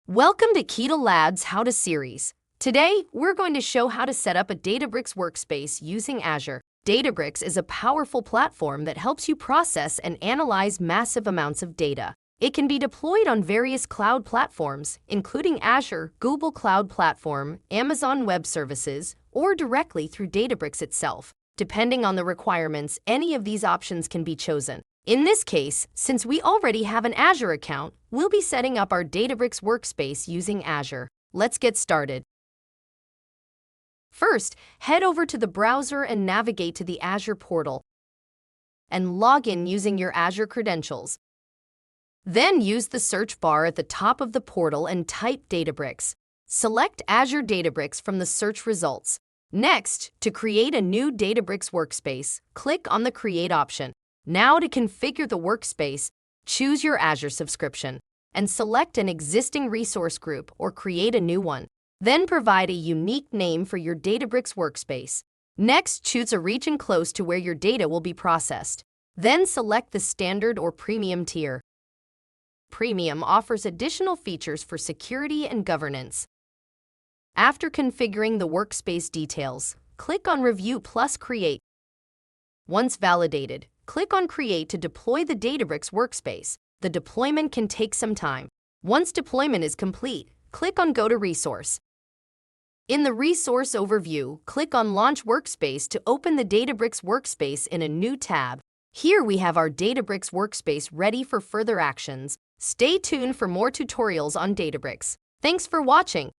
Welcome to Kita Labs How to series. Today, we're going to show how to set up a Databricks workspace using Azure. Databricks is a powerful platform that helps you process and analyze massive amounts of data. It can be deployed on various cloud platforms, including Azure, Google Cloud Platform, Amazon Web Services, or directly through Databricks itself. Depending on the requirements, any of these options can be chosen. In this case, since we already have an Azure account, we'll be setting up our Databricks workspace using Azure. Let's get started. First, head over to the browser and navigate to the Azure portal and log in using your Azure credentials. Then use the search bar at the top of the portal and type Databricks. Select Azure Databricks from the search results. Next, to create a new Databricks workspace, click on the Create option. Now to configure the workspace, choose your Azure subscription and select an existing resource group or create a new one. Then provide a unique name for your Databricks workspace. Next, choose a region close to where your data will be processed. Then select the standard or premium tier. Premium offers additional features for security and governance. After configuring the workspace details, click on Review plus Create. Once validated, click on Create to deploy the Databricks workspace. The deployment can take some time. Once deployment is complete, click on Go to Resource. In the Resource Overview, click on Launch Workspace to open the Databricks workspace in a new tab. Here we have our Databricks workspace ready for further actions. Stay tuned for more tutorials on Databricks. Thanks for watching.